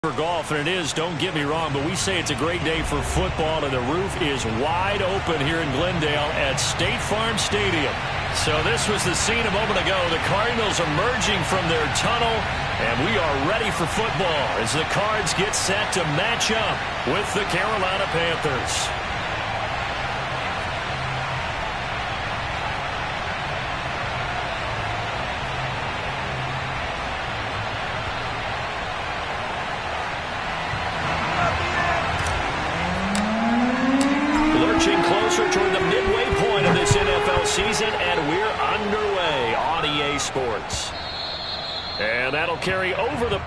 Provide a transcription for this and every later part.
For golf, and it is, don't get me wrong, but we say it's a great day for football, and the roof is wide open here in Glendale at State Farm Stadium. So this was the scene a moment ago. The Cardinals emerging from their tunnel, and we are ready for football as the Cards get set to match up with the Carolina Panthers. Closer toward the midway point of this NFL season, and we're underway on EA Sports. And that'll carry over the...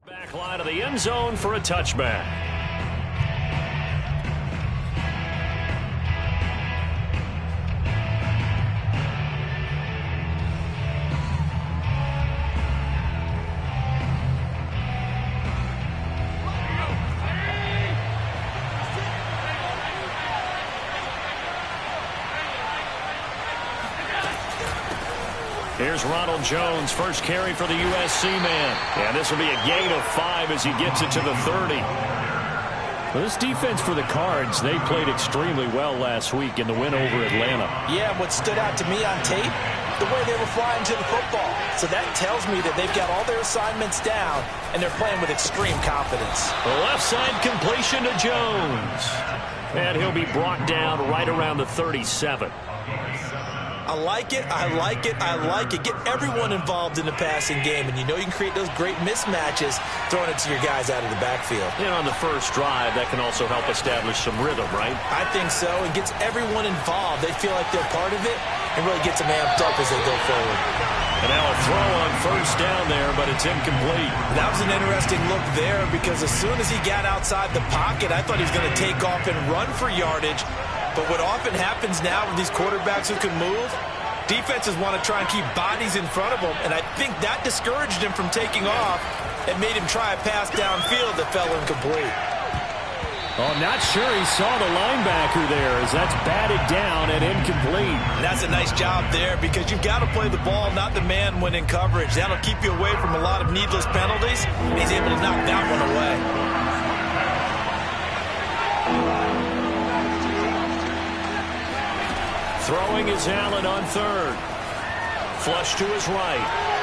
Back line of the end zone for a touchback. Here's Ronald Jones, first carry for the USC man. And this will be a gain of 5 as he gets it to the 30. Well, this defense for the Cards, they played extremely well last week in the win over Atlanta. Yeah, what stood out to me on tape, the way they were flying to the football. So that tells me that they've got all their assignments down, and they're playing with extreme confidence. The left side completion to Jones. And he'll be brought down right around the 37. I like it, I like it, I like it. Get everyone involved in the passing game, and you know you can create those great mismatches throwing it to your guys out of the backfield. And on the first drive, that can also help establish some rhythm, right? I think so. It gets everyone involved. They feel like they're part of it and really gets them amped up as they go forward. And now a throw on first down there, but it's incomplete. That was an interesting look there because as soon as he got outside the pocket, I thought he was going to take off and run for yardage. But what often happens now with these quarterbacks who can move, defenses want to try and keep bodies in front of them, and I think that discouraged him from taking off and made him try a pass downfield that fell incomplete. Oh, not sure he saw the linebacker there as that's batted down and incomplete. And that's a nice job there because you've got to play the ball, not the man when in coverage. That'll keep you away from a lot of needless penalties. He's able to knock that one away. Throwing is Allen on third. Flush to his right.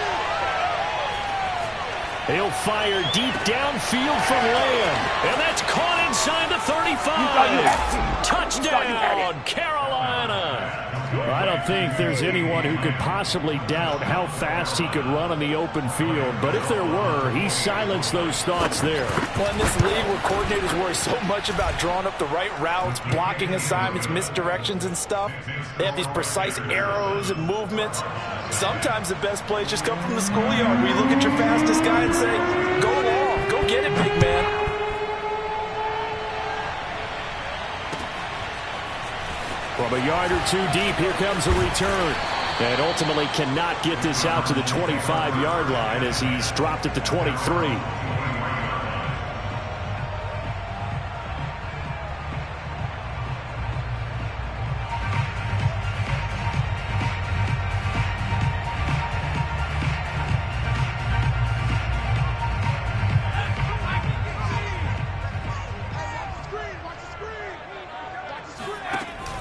He'll fire deep downfield from Lamb. And that's caught inside the 35. Touchdown, Carolina. I don't think there's anyone who could possibly doubt how fast he could run on the open field. But if there were, he silenced those thoughts there. Well, in this league where coordinators worry so much about drawing up the right routes, blocking assignments, misdirections and stuff, they have these precise arrows and movements. Sometimes the best plays just come from the schoolyard where you look at your fastest guy and say, go long, go get it, big man. From a yard or two deep, here comes a return. And ultimately cannot get this out to the 25-yard line as he's dropped at the 23.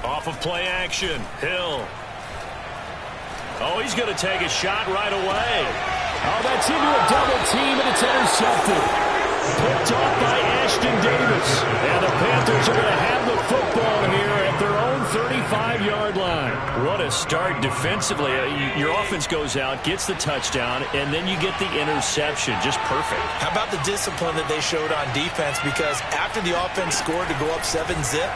Off of play action, Hill. Oh, he's going to take a shot right away. Oh, that's into a double team, and it's intercepted. Picked off by Ashton Davis. And the Panthers are going to have the football here at their own 35-yard line. what a start defensively. Your offense goes out, gets the touchdown, and then you get the interception. Just perfect. How about the discipline that they showed on defense? Because after the offense scored to go up 7-zip,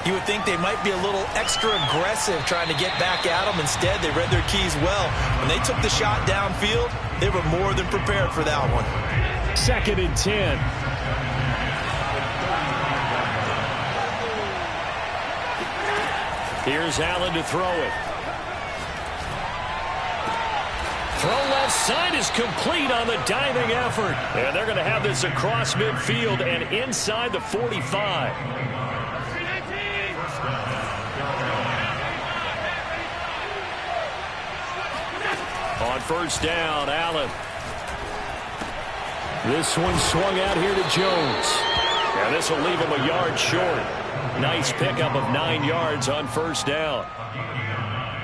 you would think they might be a little extra aggressive trying to get back at them. Instead, they read their keys well. When they took the shot downfield, they were more than prepared for that one. 2nd and 10. Here's Allen to throw it. Throw left side is complete on the diving effort. And they're going to have this across midfield and inside the 45. On 1st down, Allen. This one swung out here to Jones. And this will leave him a yard short. Nice pickup of 9 yards on 1st down.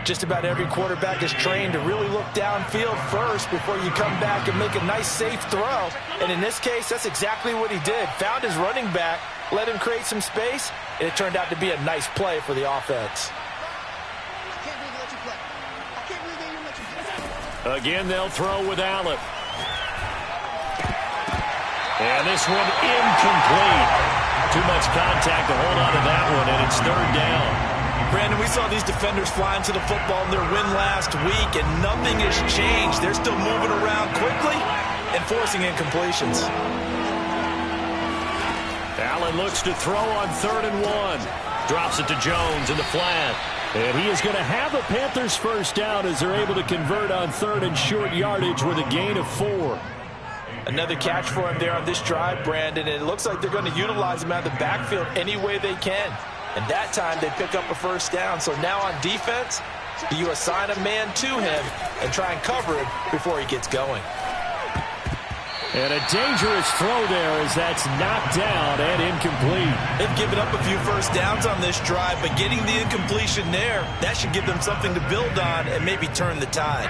Just about every quarterback is trained to really look downfield first before you come back and make a nice, safe throw. And in this case, that's exactly what he did. Found his running back, let him create some space, and it turned out to be a nice play for the offense. Again, they'll throw with Allen. And this one incomplete. Too much contact to hold on to that one, and it's 3rd down. Brandon, we saw these defenders flying to the football in their win last week, and nothing has changed. They're still moving around quickly and forcing incompletions. Allen looks to throw on 3rd and 1. Drops it to Jones in the flat. And he is going to have the Panthers' 1st down as they're able to convert on 3rd and short yardage with a gain of 4. Another catch for him there on this drive, Brandon, and it looks like they're going to utilize him out of the backfield any way they can. And that time they pick up a 1st down. So now on defense, do you assign a man to him and try and cover him before he gets going? And a dangerous throw there as that's knocked down and incomplete. They've given up a few 1st downs on this drive, but getting the incompletion there, that should give them something to build on and maybe turn the tide.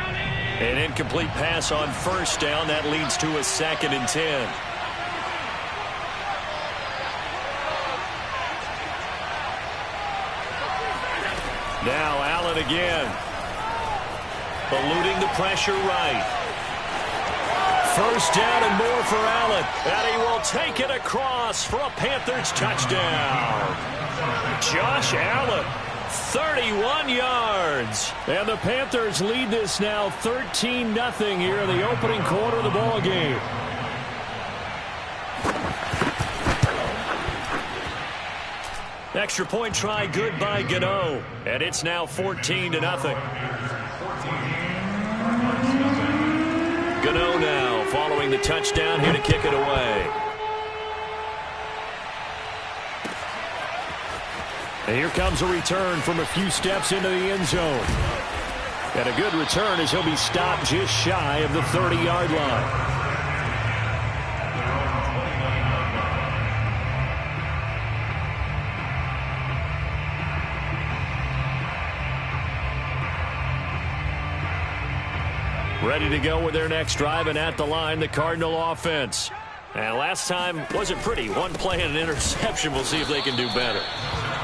An incomplete pass on 1st down. That leads to a 2nd and 10. Now Allen again. Eluding the pressure right. 1st down and more for Allen. And he will take it across for a Panthers touchdown. Josh Allen. 31 yards. And the Panthers lead this now 13-0 here in the opening quarter of the ball game. Extra point try good by Gano. And it's now 14-0. Gano now following the touchdown here to kick it away. And here comes a return from a few steps into the end zone. And a good return as he'll be stopped just shy of the 30-yard line. Ready to go with their next drive, and at the line, the Cardinal offense. And last time wasn't pretty. One play and an interception. We'll see if they can do better.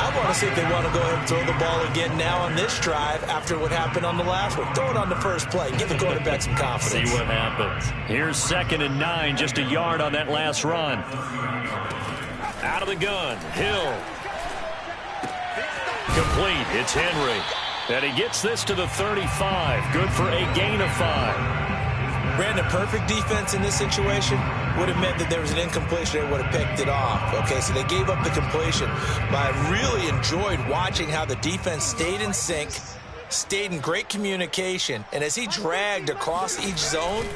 I want to see if they want to go ahead and throw the ball again now on this drive after what happened on the last one. Throw it on the first play. Give the quarterback some confidence. See what happens. Here's 2nd and 9. Just a yard on that last run. Out of the gun. Hill. Complete. It's Henry. And he gets this to the 35. Good for a gain of 5. Brandon, perfect defense in this situation would have meant that there was an incompletion. They would have picked it off. Okay, so they gave up the completion. But I really enjoyed watching how the defense stayed in sync, stayed in great communication. And as he dragged across each zone,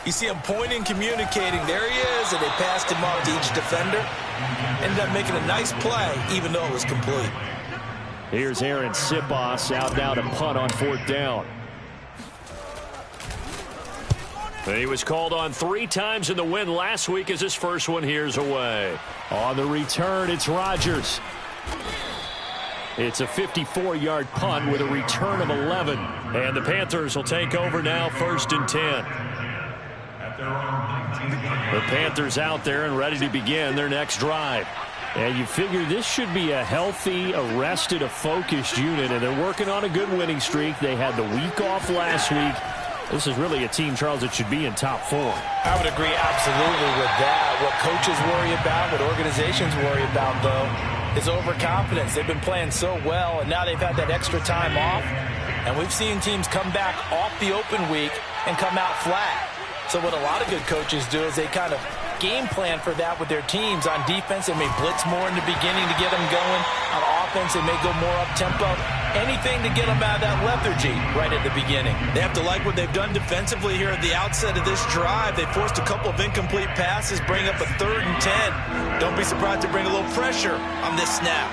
you see him pointing, communicating. There he is, and they passed him off to each defender. Ended up making a nice play, even though it was complete. Here's Aaron Sipos out now to punt on 4th down. He was called on 3 times in the win last week as his first one here's away. On the return, it's Rodgers. It's a 54-yard punt with a return of 11. And the Panthers will take over now 1st and 10. The Panthers out there and ready to begin their next drive. And you figure this should be a healthy, a rested, a focused unit, and they're working on a good winning streak. They had the week off last week. This is really a team, Charles, that should be in top 4. I would agree absolutely with that. What coaches worry about, what organizations worry about, though, is overconfidence. They've been playing so well, and now they've had that extra time off. And we've seen teams come back off the open week and come out flat. So what a lot of good coaches do is they kind of game plan for that with their teams. On defense, they may blitz more in the beginning to get them going. On offense, they may go more up-tempo. Anything to get them out of that lethargy right at the beginning. They have to like what they've done defensively here at the outset of this drive. They forced a couple of incomplete passes, bring up a 3rd and 10. Don't be surprised to bring a little pressure on this snap.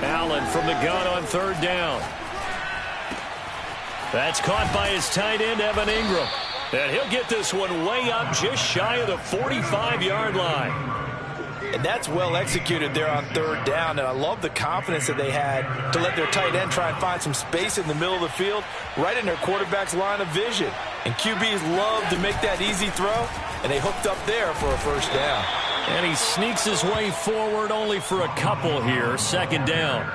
Allen from the gun on 3rd down. That's caught by his tight end, Evan Ingram. And he'll get this one way up just shy of the 45-yard line. And that's well executed there on 3rd down. And I love the confidence that they had to let their tight end try and find some space in the middle of the field, right in their quarterback's line of vision. And QBs love to make that easy throw, and they hooked up there for a 1st down. And he sneaks his way forward only for a couple here. 2nd down.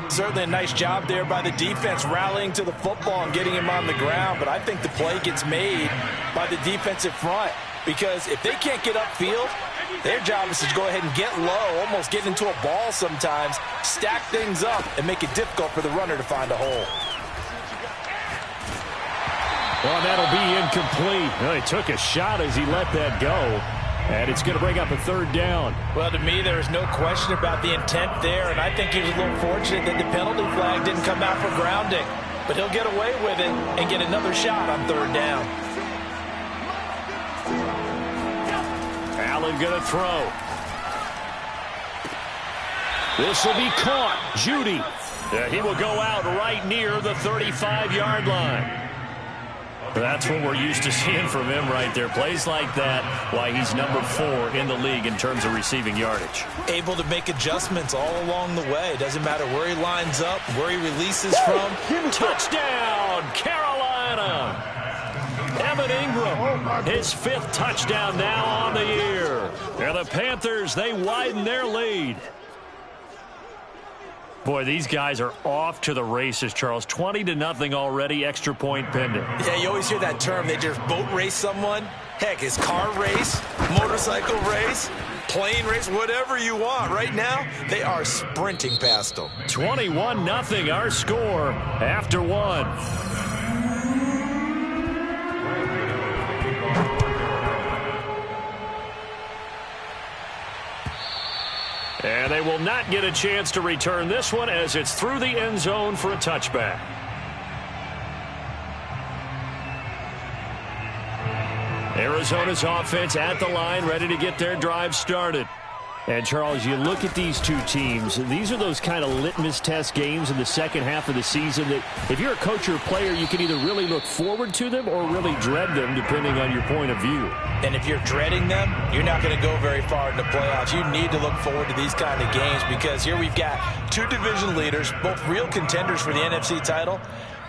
Certainly a nice job there by the defense rallying to the football and getting him on the ground. But I think the play gets made by the defensive front, because if they can't get upfield, their job is to go ahead and get low, almost get into a ball sometimes, stack things up, and make it difficult for the runner to find a hole. Well, that'll be incomplete. Well, he took a shot as he let that go. And it's going to bring up a 3rd down. Well, to me, there is no question about the intent there, and I think he was a little fortunate that the penalty flag didn't come out for grounding. But he'll get away with it and get another shot on 3rd down. Allen going to throw. This will be caught. Judy. He will go out right near the 35-yard line. That's what we're used to seeing from him right there. Plays like that, why he's number 4 in the league in terms of receiving yardage. Able to make adjustments all along the way. Doesn't matter where he lines up, where he releases from. Touchdown, Carolina! Evan Ingram, his 5th touchdown now on the year. And the Panthers, they widen their lead. Boy, these guys are off to the races, Charles. 20-0 already, extra point pending. Yeah, you always hear that term. They just boat race someone. Heck, it's car race, motorcycle race, plane race, whatever you want. Right now, they are sprinting past them. 21-0 our score after 1. And they will not get a chance to return this one as it's through the end zone for a touchback. Arizona's offense at the line, ready to get their drive started. And, Charles, you look at these two teams, these are those kind of litmus test games in the second half of the season that if you're a coach or a player, you can either really look forward to them or really dread them, depending on your point of view. And if you're dreading them, you're not going to go very far in the playoffs. You need to look forward to these kind of games because here we've got 2 division leaders, both real contenders for the NFC title.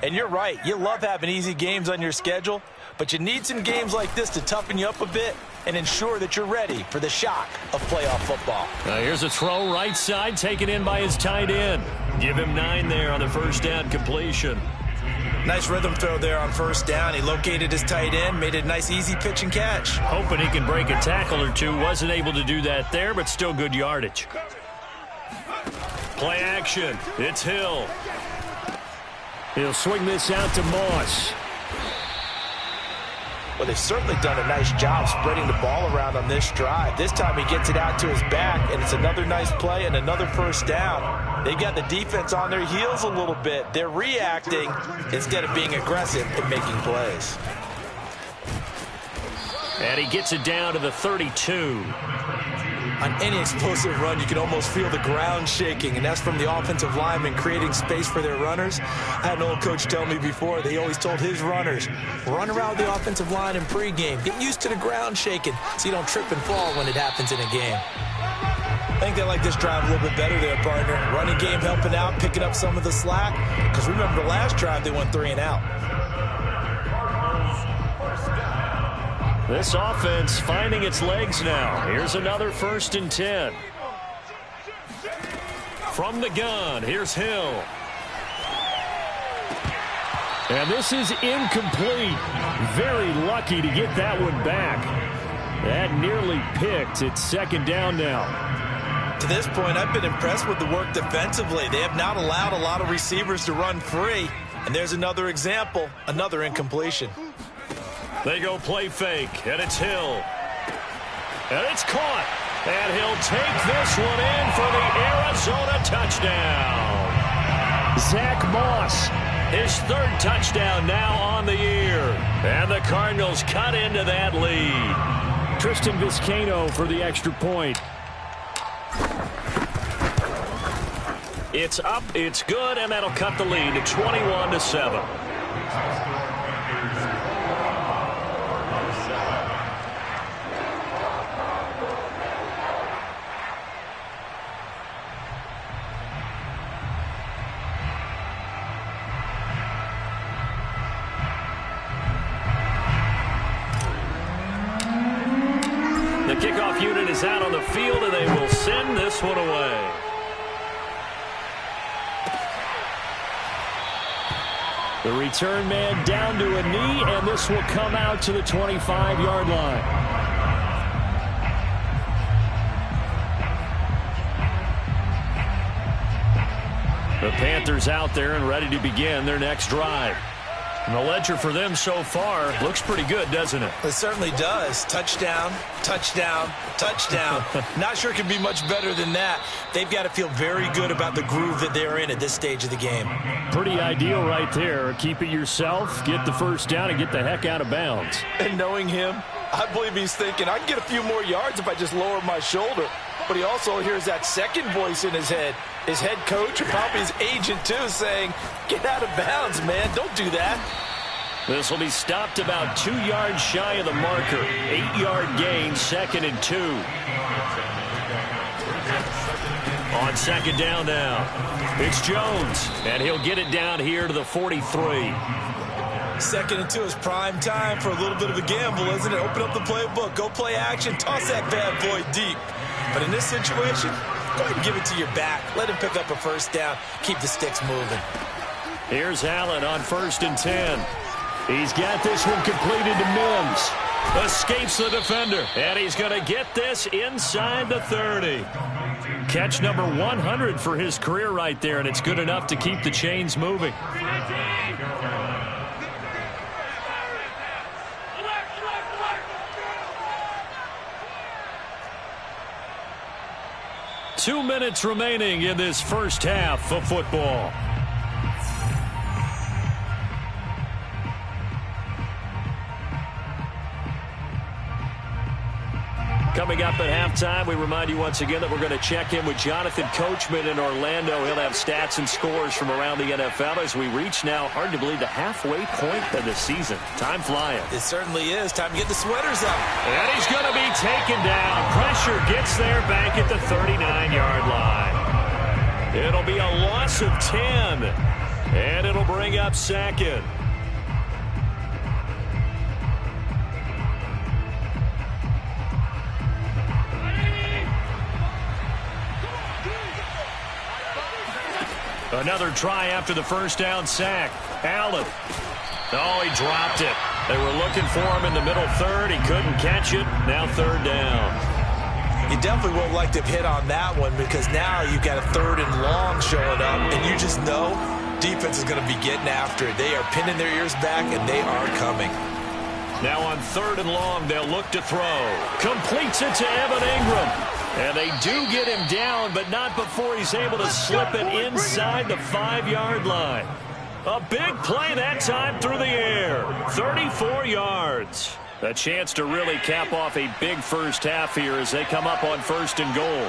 And you're right, you love having easy games on your schedule, but you need some games like this to toughen you up a bit and ensure that you're ready for the shock of playoff football. Here's a throw right side, taken in by his tight end. Give him 9 there on the first down completion. Nice rhythm throw there on first down. He located his tight end, made it a nice easy pitch and catch. Hoping he can break a tackle or two. Wasn't able to do that there, but still good yardage. Play action. It's Hill. He'll swing this out to Moss. Well, they've certainly done a nice job spreading the ball around on this drive. This time he gets it out to his back, and it's another nice play and another first down. They've got the defense on their heels a little bit. They're reacting instead of being aggressive in making plays. And he gets it down to the 32. On any explosive run, you can almost feel the ground shaking, and that's from the offensive linemen creating space for their runners. I had an old coach tell me before, they always told his runners, run around the offensive line in pregame. Get used to the ground shaking so you don't trip and fall when it happens in a game. I think they like this drive a little bit better there, partner. Running game helping out, picking up some of the slack. Because remember the last drive, they went 3 and out. This offense finding its legs now. Here's another 1st and 10. From the gun, here's Hill. And this is incomplete. Very lucky to get that one back. That nearly picked. It's 2nd down now. To this point, I've been impressed with the work defensively. They have not allowed a lot of receivers to run free. And there's another example, another incompletion. They go play fake, and it's Hill. And it's caught. And he'll take this one in for the Arizona touchdown. Zach Moss, his 3rd touchdown now on the year. And the Cardinals cut into that lead. Tristan Vizcaino for the extra point. It's up, it's good, and that'll cut the lead to 21-7. The kickoff unit is out on the field, and they will send this one away. The return man down to a knee, and this will come out to the 25-yard line. The Panthers out there and ready to begin their next drive. And the ledger for them so far looks pretty good, doesn't it? It certainly does. Touchdown, touchdown, touchdown. Not sure it can be much better than that. They've got to feel very good about the groove that they're in at this stage of the game. Pretty ideal right there. Keep it yourself, get the 1st down, and get the heck out of bounds. And knowing him, I believe he's thinking, I can get a few more yards if I just lower my shoulder. But he also hears that second voice in his head. His head coach, or probably his agent too, saying, get out of bounds, man. Don't do that. This will be stopped about 2 yards shy of the marker. 8-yard gain, 2nd and 2. On 2nd down now, it's Jones, and he'll get it down here to the 43. 2nd and 2 is prime time for a little bit of a gamble, isn't it? Open up the playbook, go play action, toss that bad boy deep. But in this situation, go ahead and give it to your back. Let him pick up a 1st down. Keep the sticks moving. Here's Allen on 1st and 10. He's got this one completed to Mims. Escapes the defender, and he's going to get this inside the 30. Catch number 100 for his career right there, and it's good enough to keep the chains moving. Two minutes remaining in this first half of football. Coming up at halftime, we remind you once again that we're going to check in with Jonathan Coachman in Orlando. He'll have stats and scores from around the NFL as we reach now, hard to believe, the halfway point of the season. Time flying. It certainly is. Time to get the sweaters up. And he's going to be taken down. Pressure gets there back at the 39-yard line. It'll be a loss of 10, and it'll bring up 2nd. Another try after the 1st down sack. Allen. Oh, he dropped it. They were looking for him in the middle 3rd. He couldn't catch it. Now 3rd down. You definitely won't like to have hit on that one because now you've got a 3rd and long showing up, and you just know defense is going to be getting after it. They are pinning their ears back, and they are coming. Now on 3rd and long, they'll look to throw. Completes it to Evan Ingram. And they do get him down, but not before he's able to slip it inside the 5-yard line. A big play that time through the air. 34 yards. A chance to really cap off a big first half here as they come up on 1st and goal.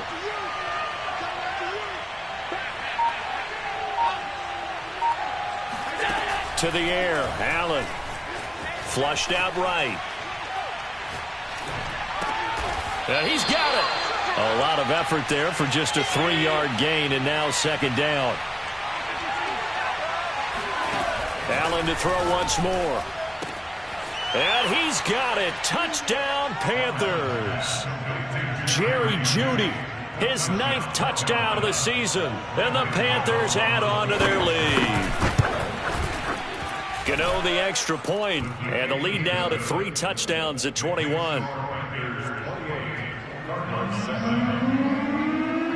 To the air, Allen. Flushed out right. And he's got it. A lot of effort there for just a 3-yard gain, and now 2nd down. Allen to throw once more. And he's got it. Touchdown, Panthers. Jerry Jeudy, his 9th touchdown of the season. And the Panthers add on to their lead. Gano the extra point, and the lead now to 3 touchdowns at 21.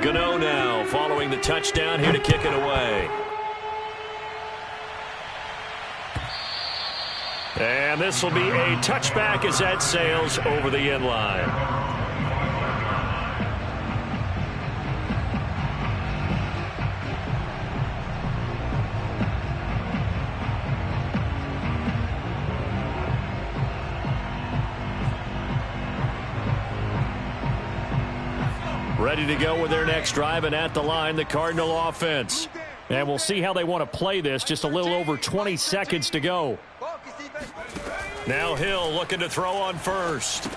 Gano now following the touchdown, here to kick it away. And this will be a touchback as that sails over the end line. Ready to go with their next drive, and at the line, the Cardinal offense. And we'll see how they want to play this. Just a little over 20 seconds to go. Now Hill looking to throw on first.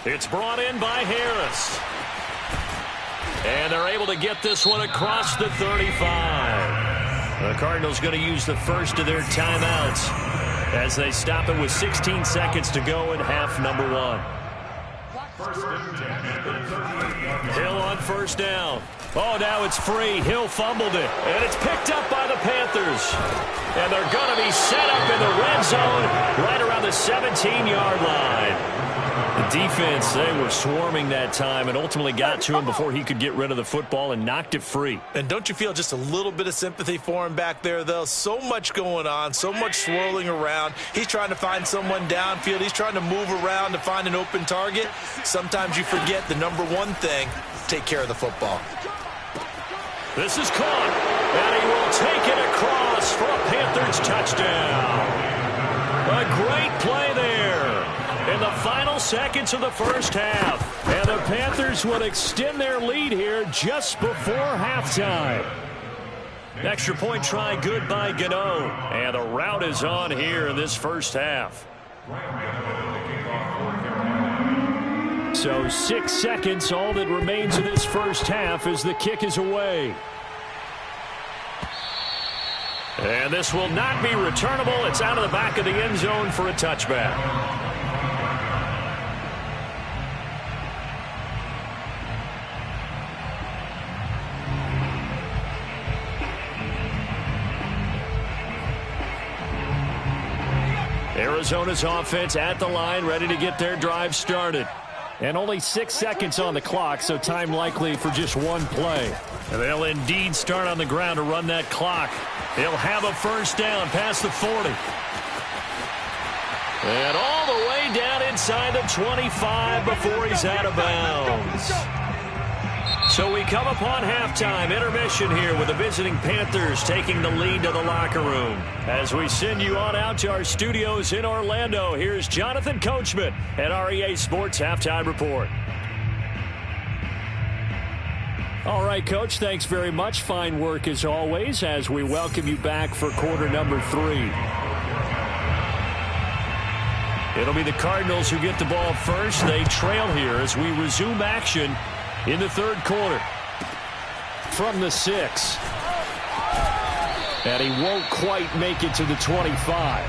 It's brought in by Harris. And they're able to get this one across the 35. The Cardinals going to use the first of their timeouts as they stop it with 16 seconds to go in half number 1. Hill on first down. Oh, now it's free. Hill fumbled it. And it's picked up by the Panthers. And they're going to be set up in the red zone right around the 17-yard line. The defense, they were swarming that time and ultimately got to him before he could get rid of the football and knocked it free. And don't you feel just a little bit of sympathy for him back there, though? So much going on, so much swirling around. He's trying to find someone downfield. He's trying to move around to find an open target. Sometimes you forget the number one thing, take care of the football. This is caught, and he will take it across for a Panthers touchdown. A great play there in the final seconds of the first half. And the Panthers will extend their lead here just before halftime. Extra point try good by Gano. And the route is on here in this first half. So 6 seconds, all that remains in this first half as the kick is away. And this will not be returnable. It's out of the back of the end zone for a touchback. Arizona's offense at the line, ready to get their drive started. And only 6 seconds on the clock, so time likely for just one play. And they'll indeed start on the ground to run that clock. They'll have a first down past the 40. And all the way down inside the 25 before he's out of bounds. So we come upon halftime, intermission here with the visiting Panthers taking the lead to the locker room. As we send you on out to our studios in Orlando, here's Jonathan Coachman at REA Sports Halftime Report. All right, Coach, thanks very much. Fine work as always as we welcome you back for quarter number 3. It'll be the Cardinals who get the ball first. They trail here as we resume action in the third quarter. From the 6. And he won't quite make it to the 25.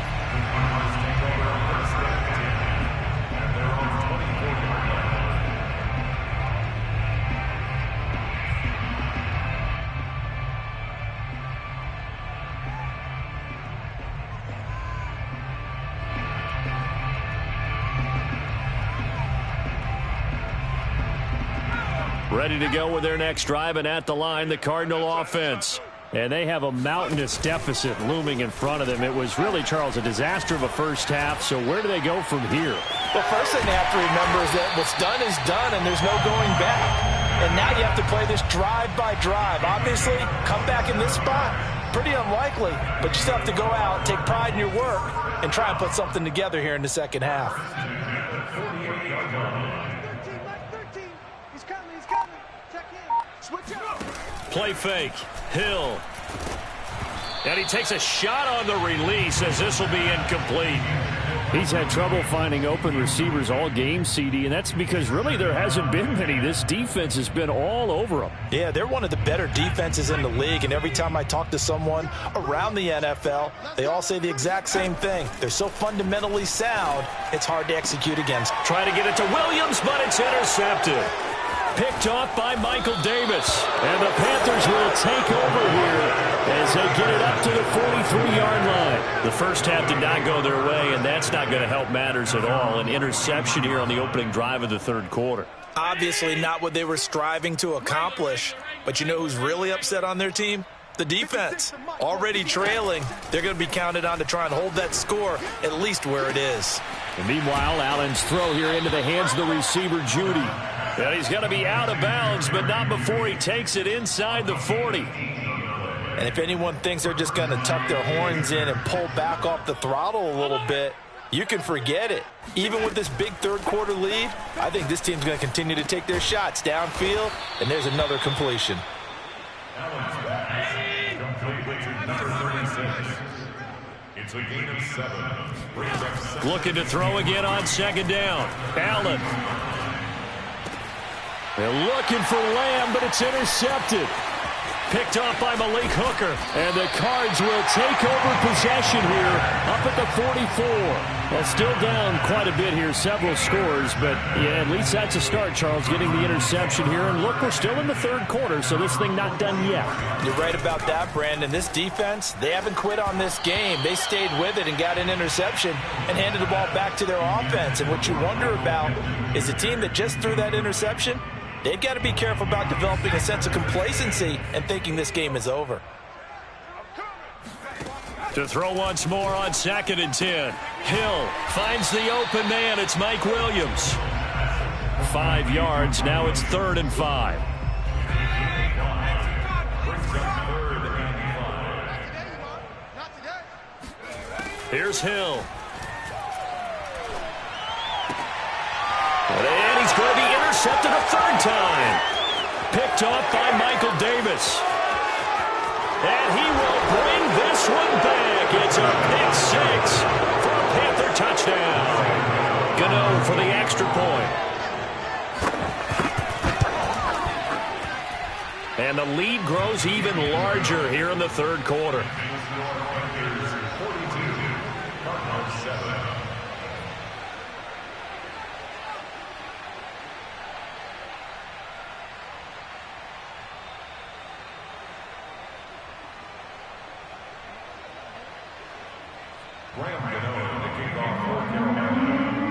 Ready to go with their next drive, and at the line, the Cardinal offense. And they have a mountainous deficit looming in front of them. It was really, Charles, a disaster of a first half. So where do they go from here? Well, first thing they have to remember is that what's done is done, and there's no going back. And now you have to play this drive by drive. Obviously, come back in this spot, pretty unlikely. But you still have to go out, take pride in your work, and try and put something together here in the second half. Play fake. Hill. And he takes a shot on the release as this will be incomplete. He's had trouble finding open receivers all game, CD, and that's because really there hasn't been many. This defense has been all over them. Yeah, they're one of the better defenses in the league, and every time I talk to someone around the NFL, they all say the exact same thing. They're so fundamentally sound, it's hard to execute against. Trying to get it to Williams, but it's intercepted. Picked off by Michael Davis. And the Panthers will take over here as they get it up to the 43-yard line. The first half did not go their way, and that's not going to help matters at all. An interception here on the opening drive of the third quarter. Obviously not what they were striving to accomplish. But you know who's really upset on their team? The defense. Already trailing. They're going to be counted on to try and hold that score at least where it is. And meanwhile, Allen's throw here into the hands of the receiver, Judy. And he's going to be out of bounds, but not before he takes it inside the 40. And if anyone thinks they're just going to tuck their horns in and pull back off the throttle a little bit, you can forget it. Even with this big third quarter lead, I think this team's going to continue to take their shots downfield, and there's another completion. It's a gain of 7. Looking to throw again on second down. Allen. They're looking for Lamb, but it's intercepted. Picked off by Malik Hooker. And the Cards will take over possession here up at the 44. Well, still down quite a bit here, several scores. But, yeah, at least that's a start, Charles, getting the interception here. And, look, we're still in the third quarter, so this thing not done yet. You're right about that, Brandon. This defense, they haven't quit on this game. They stayed with it and got an interception and handed the ball back to their offense. And what you wonder about is the team that just threw that interception, they've got to be careful about developing a sense of complacency and thinking this game is over. To throw once more on 2nd and 10. Hill finds the open man. It's Mike Williams. 5 yards. Now it's 3rd and 5. Here's Hill. And he's going to be intercepted a 3rd time. Picked off by Michael Davis. And he will bring this one back. It's a pick 6 for a Panther touchdown. Gano for the extra point. And the lead grows even larger here in the third quarter.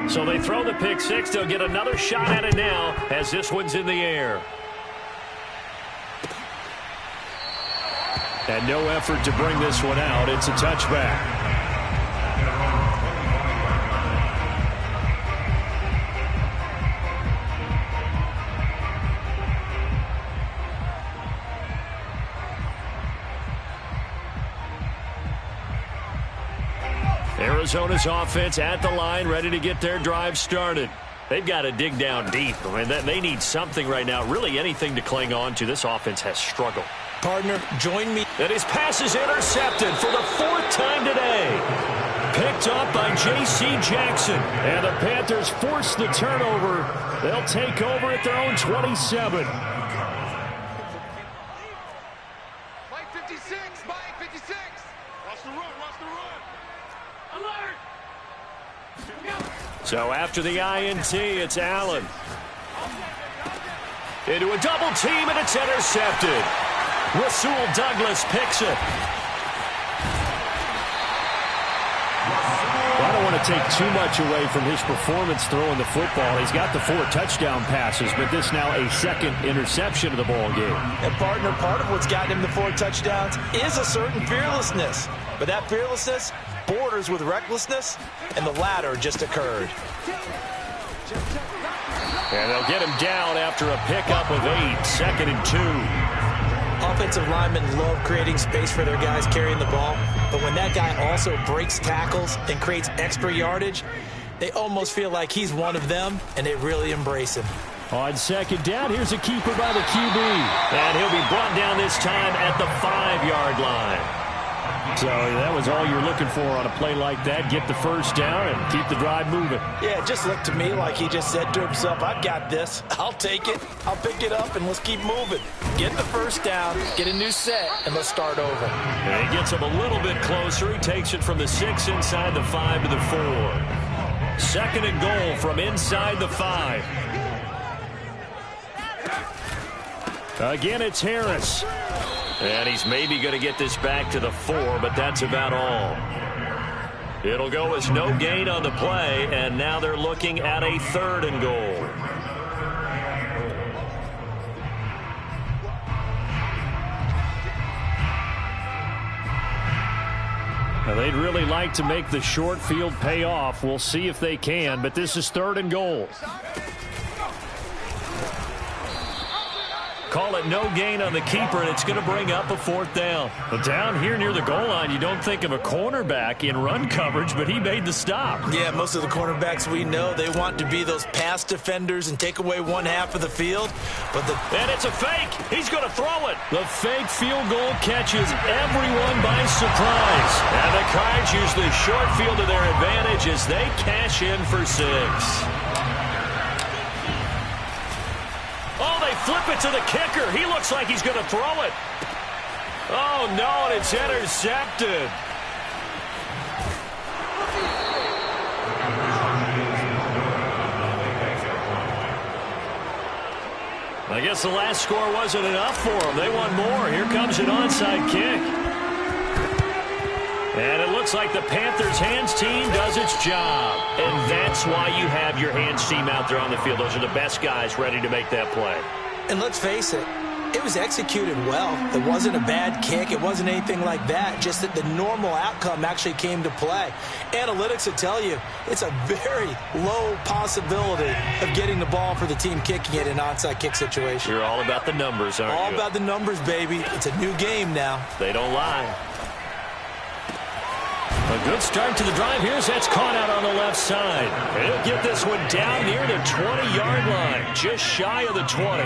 So they throw the pick 6. They'll get another shot at it now as this one's in the air. And no effort to bring this one out. It's a touchback. Arizona's offense at the line, ready to get their drive started. They've got to dig down deep. I mean, they need something right now, really anything to cling on to. This offense has struggled. Partner, join me. And his pass is intercepted for the 4th time today. Picked up by J.C. Jackson. And the Panthers force the turnover. They'll take over at their own 27. Mike 56, Mike 56. Watch the run, watch the run. Alert! So after the INT, it's Allen. Into a double team, and it's intercepted. Rasul Douglas picks it. I don't want to take too much away from his performance throwing the football. He's got the 4 touchdown passes, but this now a 2nd interception of the ball game. And partner, part of what's gotten him the 4 touchdowns is a certain fearlessness. But that fearlessness borders with recklessness, and the latter just occurred. And they'll get him down after a pickup of 8, 2nd and 2. Offensive linemen love creating space for their guys carrying the ball, but when that guy also breaks tackles and creates extra yardage, they almost feel like he's one of them, and they really embrace him. On 2nd down, here's a keeper by the QB. And he'll be brought down this time at the 5-yard line. So that was all you're looking for on a play like that. Get the first down and keep the drive moving. Yeah, it just looked to me like he just said to himself, I've got this. I'll take it. I'll pick it up, and let's keep moving. Get the first down, get a new set, and let's start over. And he gets him a little bit closer. He takes it from the 6 inside the 5 to the 4. 2nd and goal from inside the 5. Again, it's Harris. And he's maybe going to get this back to the 4, but that's about all. It'll go as no gain on the play, and now they're looking at a 3rd and goal. Now, they'd really like to make the short field pay off. We'll see if they can, but this is 3rd and goal. Call it no gain on the keeper, and it's going to bring up a 4th down. But down here near the goal line, you don't think of a cornerback in run coverage, but he made the stop. Yeah, most of the cornerbacks we know, they want to be those pass defenders and take away one half of the field. And it's a fake. He's going to throw it. The fake field goal catches everyone by surprise. And the Cards use the short field to their advantage as they cash in for 6. Flip it to the kicker. He looks like he's going to throw it. Oh, no, and it's intercepted. I guess the last score wasn't enough for them. They want more. Here comes an onside kick. And it looks like the Panthers' hands team does its job. And that's why you have your hands team out there on the field. Those are the best guys ready to make that play. And let's face it, it was executed well. It wasn't a bad kick. It wasn't anything like that. Just that the normal outcome actually came to play. Analytics will tell you it's a very low possibility of getting the ball for the team kicking it in an onside kick situation. You're all about the numbers, aren't you? All about the numbers, baby. It's a new game now. They don't lie. A good start to the drive. Here's that's caught out on the left side. He'll get this one down near the 20-yard line, just shy of the 20.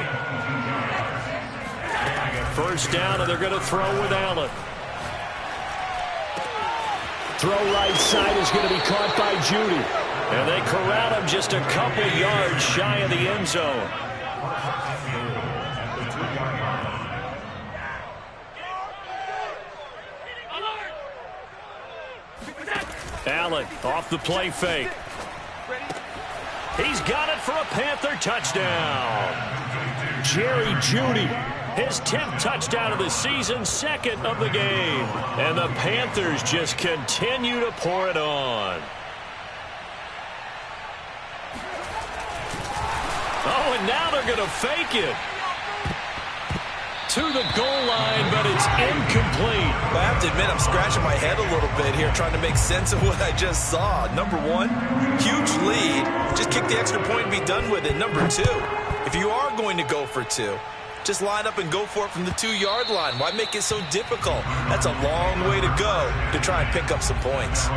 First down, and they're going to throw with Allen. Throw right side is going to be caught by Judy. And they corral him just a couple yards shy of the end zone. Allen off the play fake. He's got it for a Panther touchdown. Jerry Judy, his 10th touchdown of the season, 2nd of the game. And the Panthers just continue to pour it on. Oh, and now they're going to fake it. To the goal line, but it's incomplete. I have to admit, I'm scratching my head a little bit here trying to make sense of what I just saw. Number 1, huge lead. Just kick the extra point and be done with it. Number 2, if you are going to go for 2, just line up and go for it from the 2-yard line. Why make it so difficult? That's a long way to go to try and pick up some points.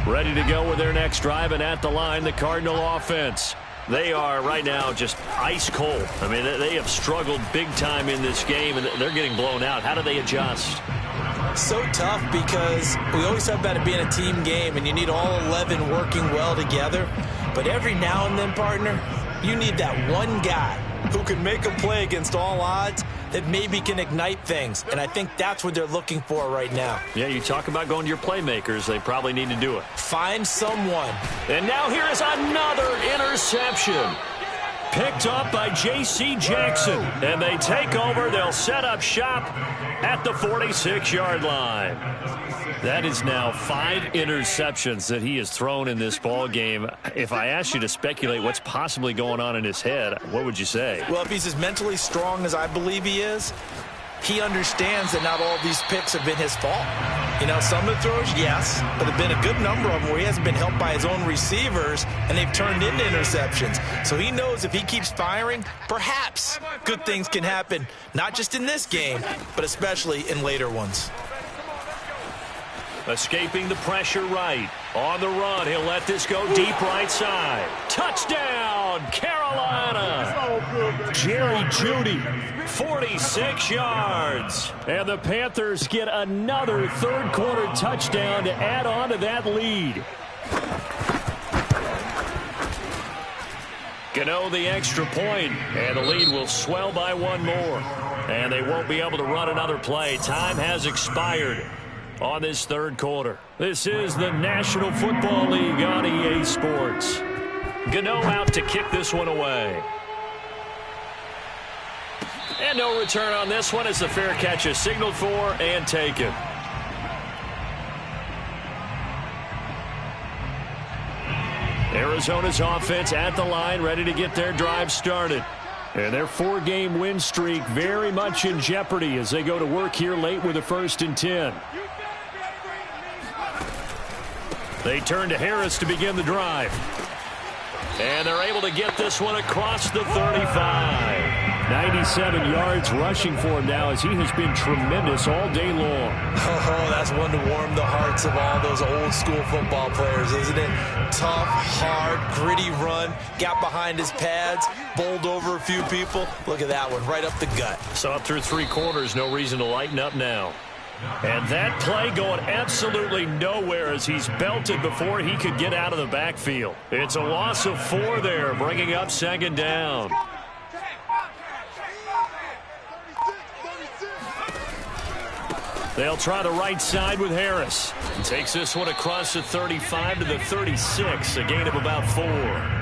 Ready to go with their next drive, and at the line, the Cardinal offense. They are right now just ice cold. I mean, they have struggled big time in this game, and they're getting blown out. How do they adjust? So tough because we always talk about it being a team game, and you need all 11 working well together. But every now and then, partner, you need that one guy who can make a play against all odds that maybe can ignite things. And I think that's what they're looking for right now. Yeah, you talk about going to your playmakers. They probably need to do it. Find someone. And now here is another interception. Picked up by J.C. Jackson. And they take over. They'll set up shop at the 46-yard line. That is now 5 interceptions that he has thrown in this ball game. If I asked you to speculate what's possibly going on in his head, what would you say? Well, if he's as mentally strong as I believe he is, he understands that not all of these picks have been his fault. You know, some of the throws, yes, but there have been a good number of them where he hasn't been helped by his own receivers, and they've turned into interceptions. So he knows if he keeps firing, perhaps good things can happen, not just in this game, but especially in later ones. Escaping the pressure right. On the run, he'll let this go deep right side. Touchdown, Carolina! Jerry Jeudy, 46 yards. And the Panthers get another third-quarter touchdown to add on to that lead. Gano the extra point, and the lead will swell by one more. And they won't be able to run another play. Time has expired on this third quarter. This is the National Football League on EA Sports. Gano out to kick this one away. And no return on this one as the fair catch is signaled for and taken. Arizona's offense at the line, ready to get their drive started. And their 4-game win streak very much in jeopardy as they go to work here late with a 1st and 10. They turn to Harris to begin the drive. And they're able to get this one across the 35. 97 yards rushing for him now as he has been tremendous all day long. Oh, that's one to warm the hearts of all those old-school football players, isn't it? Tough, hard, gritty run, got behind his pads, bowled over a few people. Look at that one, right up the gut. So up through 3 quarters, no reason to lighten up now. And that play going absolutely nowhere as he's belted before he could get out of the backfield. It's a loss of 4 there, bringing up 2nd down. They'll try the right side with Harris. He takes this one across the 35 to the 36, a gain of about 4.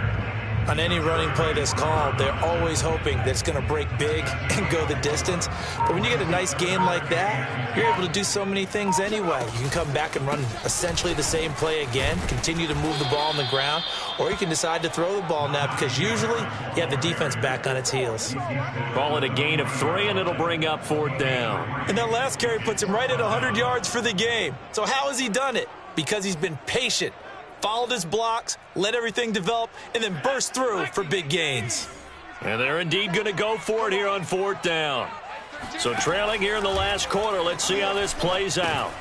On any running play that's called, they're always hoping that it's going to break big and go the distance. But when you get a nice gain like that, you're able to do so many things anyway. You can come back and run essentially the same play again, continue to move the ball on the ground, or you can decide to throw the ball now because usually you have the defense back on its heels. Call it a gain of 3, and it'll bring up 4th down. And that last carry puts him right at 100 yards for the game. So how has he done it? Because he's been patient. Followed his blocks, let everything develop, and then burst through for big gains. And they're indeed going to go for it here on 4th down. So trailing here in the last quarter, let's see how this plays out.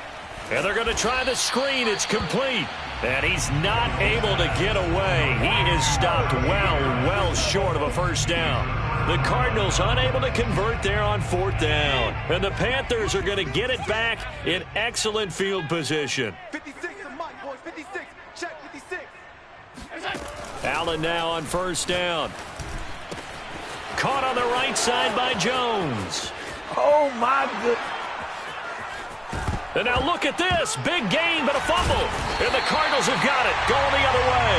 And they're going to try the screen. It's complete. And he's not able to get away. He is stopped well short of a 1st down. The Cardinals unable to convert there on 4th down. And the Panthers are going to get it back in excellent field position. 56 to Mike, boys. 56. Check 56. Allen now on 1st down. Caught on the right side by Jones. Oh, my goodness. And now look at this. Big gain, but a fumble. And the Cardinals have got it. Going the other way.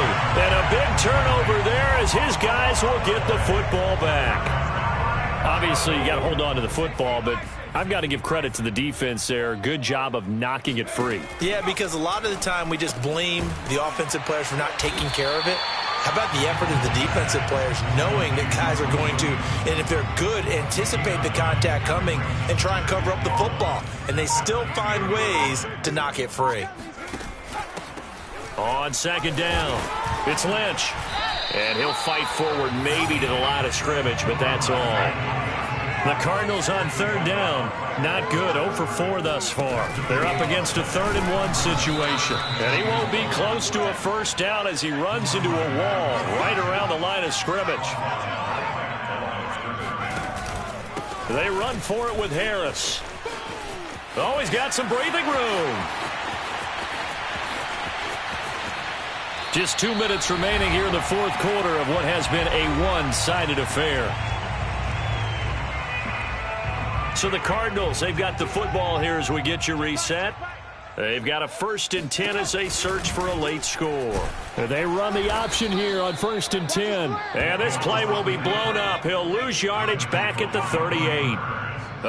And a big turnover there as his guys will get the football back. Obviously, you got to hold on to the football, but I've got to give credit to the defense there. Good job of knocking it free. Yeah, because a lot of the time we just blame the offensive players for not taking care of it. How about the effort of the defensive players knowing that guys are going to, and if they're good, anticipate the contact coming and try and cover up the football. And they still find ways to knock it free. On 2nd down, it's Lynch. And he'll fight forward maybe to the line of scrimmage, but that's all. The Cardinals on 3rd down. Not good. 0 for 4 thus far. They're up against a 3rd and 1 situation. And he won't be close to a 1st down as he runs into a wall right around the line of scrimmage. They run for it with Harris. Oh, he's got some breathing room. Just 2 minutes remaining here in the 4th quarter of what has been a one-sided affair. So the Cardinals, they've got the football here as we get you reset. They've got a 1st and 10 as they search for a late score. And they run the option here on 1st and 10. And this play will be blown up. He'll lose yardage back at the 38.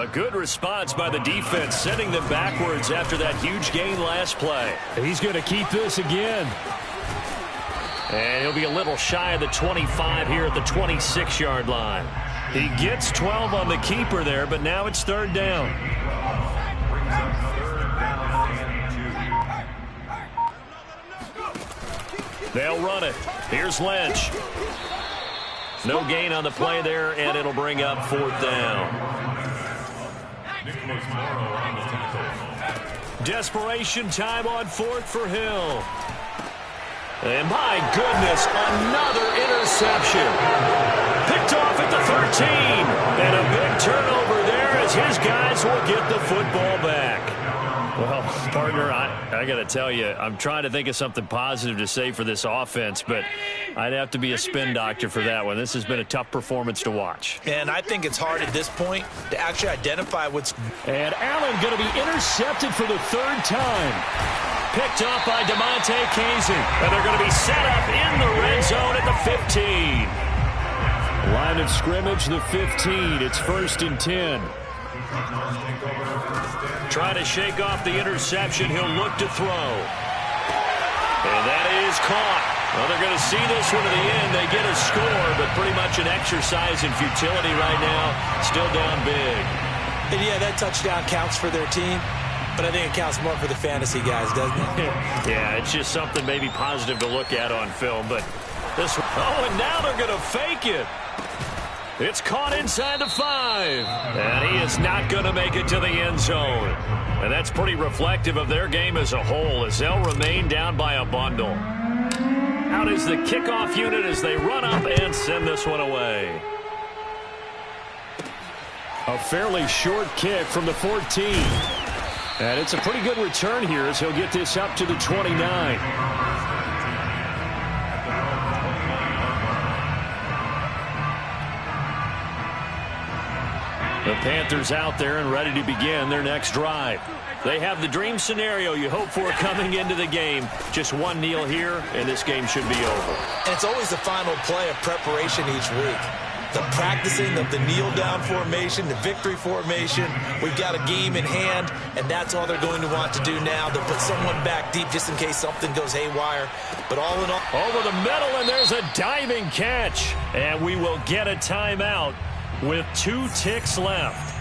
A good response by the defense, sending them backwards after that huge gain last play. He's going to keep this again. And he'll be a little shy of the 25 here at the 26-yard line. He gets 12 on the keeper there, but now it's 3rd down. They'll run it. Here's Lynch. No gain on the play there, and it'll bring up 4th down. Nicholas Morrow on the tackle. Desperation time on 4th for Hill. And my goodness, another interception. Picked off at the 13. And a big turnover there as his guys will get the football back. Well, partner, I got to tell you, I'm trying to think of something positive to say for this offense, but I'd have to be a spin doctor for that one. This has been a tough performance to watch. And I think it's hard at this point to actually identify what's... And Allen going to be intercepted for the 3rd time. Picked up by DeMonte Casey. And they're going to be set up in the red zone at the 15. Line of scrimmage, the 15. It's 1st and 10. Trying to shake off the interception. He'll look to throw. And that is caught. Well, they're going to see this one to the end. They get a score, but pretty much an exercise in futility right now. Still down big. And yeah, that touchdown counts for their team. But I think it counts more for the fantasy guys, doesn't it? Yeah, it's just something maybe positive to look at on film. But this one, oh, and now they're going to fake it. It's caught inside the 5. And he is not going to make it to the end zone. And that's pretty reflective of their game as a whole, as they'll remain down by a bundle. Out is the kickoff unit as they run up and send this one away. A fairly short kick from the 14. And it's a pretty good return here as he'll get this up to the 29. The Panthers out there and ready to begin their next drive. They have the dream scenario you hope for coming into the game. Just one kneel here, and this game should be over. And it's always the final play of preparation each week. The practicing of the kneel-down formation, the victory formation. We've got a game in hand, and that's all they're going to want to do now. They'll put someone back deep just in case something goes haywire. But all in all... Over the middle, and there's a diving catch. And we will get a timeout with 2 ticks left.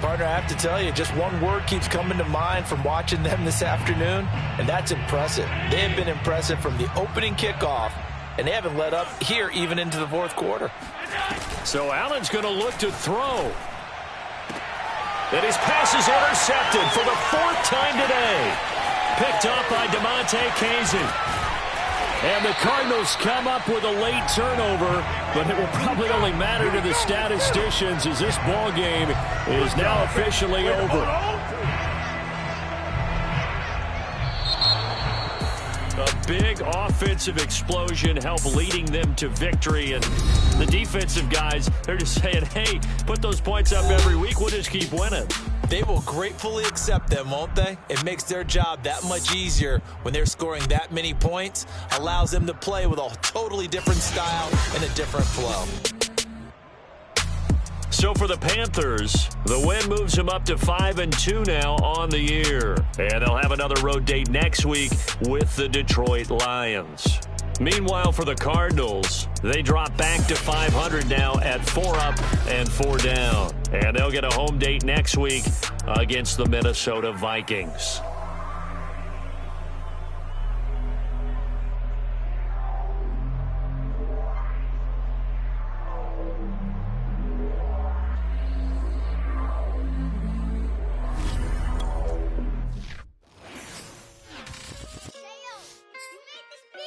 Partner, I have to tell you, just one word keeps coming to mind from watching them this afternoon, and that's impressive. They have been impressive from the opening kickoff, and they haven't let up here even into the 4th quarter. So Allen's going to look to throw. And his pass is intercepted for the 4th time today. Picked up by DeMonte Casey. And the Cardinals come up with a late turnover, but it will probably only matter to the statisticians as this ball game is now officially over. A big offensive explosion helped leading them to victory, and the defensive guys, they're just saying, hey, put those points up every week, we'll just keep winning. They will gratefully accept them, won't they? It makes their job that much easier when they're scoring that many points, allows them to play with a totally different style and a different flow. So for the Panthers, the win moves them up to 5-2 now on the year. And they'll have another road date next week with the Detroit Lions. Meanwhile, for the Cardinals, they drop back to 500 now at 4 up and 4 down. And they'll get a home date next week against the Minnesota Vikings.